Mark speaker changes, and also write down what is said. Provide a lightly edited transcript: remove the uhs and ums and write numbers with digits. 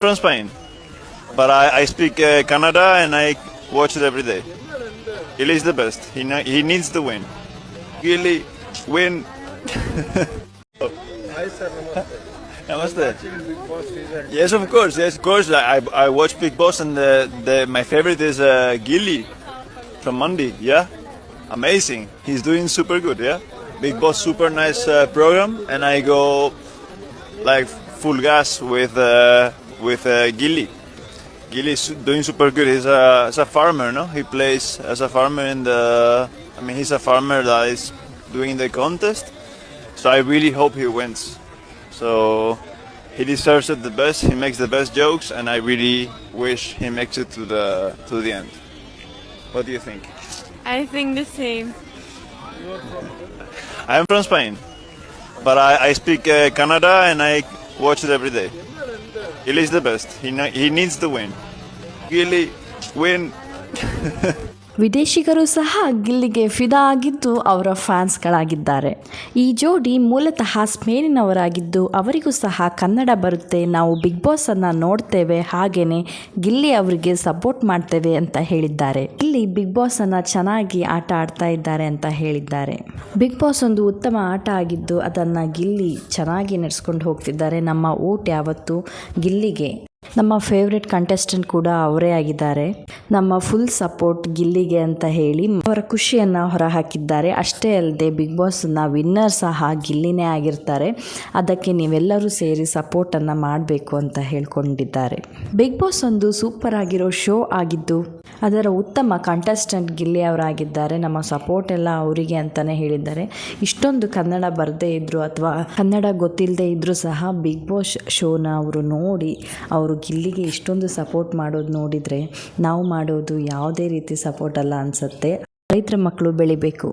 Speaker 1: From Spain, but I speak Kannada and I watch it every day. Gilly is the best. He needs to win. Gilly, win.
Speaker 2: Hi sir, namaste.
Speaker 1: Namaste.
Speaker 2: Watching Big Boss season.
Speaker 1: Yes, of course. Yes, of course. I watch Big Boss and my favorite is Gilly from Monday. Yeah, amazing. He's doing super good. Yeah, Big Boss, super nice program, and I go like full gas with Gilly. Gilly is doing super good. He's a farmer, no? He plays as a farmer in the. I mean, he's a farmer that is doing the contest. So I really hope he wins. So he deserves it the best. He makes the best jokes, and I really wish he makes it to the end. What do you think?
Speaker 3: I think the same.
Speaker 1: I am from Spain, but I speak Kannada and I watch it every day. Gilly is the best. He needs to win. Gilly, win.
Speaker 4: ವಿದೇಶಿಗರು ಸಹ ಗಿಲ್ಲಿಗೆ ಫಿದಾ ಆಗಿದ್ದು ಅವರ ಫ್ಯಾನ್ಸ್ಗಳಾಗಿದ್ದಾರೆ. ಈ ಜೋಡಿ ಮೂಲತಃ ಸ್ಪೇನಿನವರಾಗಿದ್ದು ಅವರಿಗೂ ಸಹ ಕನ್ನಡ ಬರುತ್ತೆ, ನಾವು ಬಿಗ್ ಬಾಸನ್ನು ನೋಡ್ತೇವೆ, ಹಾಗೆಯೇ ಗಿಲ್ಲಿ ಅವರಿಗೆ ಸಪೋರ್ಟ್ ಮಾಡ್ತೇವೆ ಅಂತ ಹೇಳಿದ್ದಾರೆ. ಗಿಲ್ಲಿ ಬಿಗ್ ಬಾಸನ್ನು ಚೆನ್ನಾಗಿ ಆಟ ಆಡ್ತಾ ಇದ್ದಾರೆ ಅಂತ ಹೇಳಿದ್ದಾರೆ. ಬಿಗ್ ಬಾಸ್ ಒಂದು ಉತ್ತಮ ಆಟ ಆಗಿದ್ದು ಅದನ್ನು ಗಿಲ್ಲಿ ಚೆನ್ನಾಗಿ ನಡೆಸ್ಕೊಂಡು ಹೋಗ್ತಿದ್ದಾರೆ. ನಮ್ಮ ಓಟ್ ಯಾವತ್ತು ಗಿಲ್ಲಿಗೆ. ನಮ್ಮ ಫೇವ್ರೆಟ್ ಕಂಟೆಸ್ಟೆಂಟ್ ಕೂಡ ಅವರೇ ಆಗಿದ್ದಾರೆ. ನಮ್ಮ ಫುಲ್ ಸಪೋರ್ಟ್ ಗಿಲ್ಲಿಗೆ ಅಂತ ಹೇಳಿ ಅವರ ಖುಷಿಯನ್ನು ಹೊರಹಾಕಿದ್ದಾರೆ. ಅಷ್ಟೇ ಅಲ್ಲದೆ ಬಿಗ್ ಬಾಸ್ನ ವಿನ್ನರ್ ಸಹ ಗಿಲ್ಲಿನೇ ಆಗಿರ್ತಾರೆ. ಅದಕ್ಕೆ ನೀವೆಲ್ಲರೂ ಸೇರಿ ಸಪೋರ್ಟನ್ನು ಮಾಡಬೇಕು ಅಂತ ಹೇಳ್ಕೊಂಡಿದ್ದಾರೆ. ಬಿಗ್ ಬಾಸ್ ಒಂದು ಸೂಪರ್ ಆಗಿರೋ ಶೋ ಆಗಿದ್ದು ಅದರ ಉತ್ತಮ ಕಂಟೆಸ್ಟೆಂಟ್ ಗಿಲ್ಲಿ ಅವರಾಗಿದ್ದಾರೆ. ನಮ್ಮ ಸಪೋರ್ಟ್ ಎಲ್ಲ ಅವರಿಗೆ ಅಂತಲೇ ಹೇಳಿದ್ದಾರೆ. ಇಷ್ಟೊಂದು ಕನ್ನಡ ಬರದೇ ಇದ್ದರೂ ಅಥವಾ ಕನ್ನಡ ಗೊತ್ತಿಲ್ಲದೆ ಇದ್ದರೂ ಸಹ ಬಿಗ್ ಬಾಸ್ ಶೋನ ಅವರು ನೋಡಿ ಅವರು ಗಿಲ್ಲಿಗೆ ಇಷ್ಟೊಂದು ಸಪೋರ್ಟ್ ಮಾಡೋದು ನೋಡಿದರೆ ನಾವು ಮಾಡೋದು ಯಾವುದೇ ರೀತಿ ಸಪೋರ್ಟ್ ಅಲ್ಲ ಅನಿಸುತ್ತೆ. ರೈತರ ಮಕ್ಕಳು ಬೆಳಿಬೇಕು.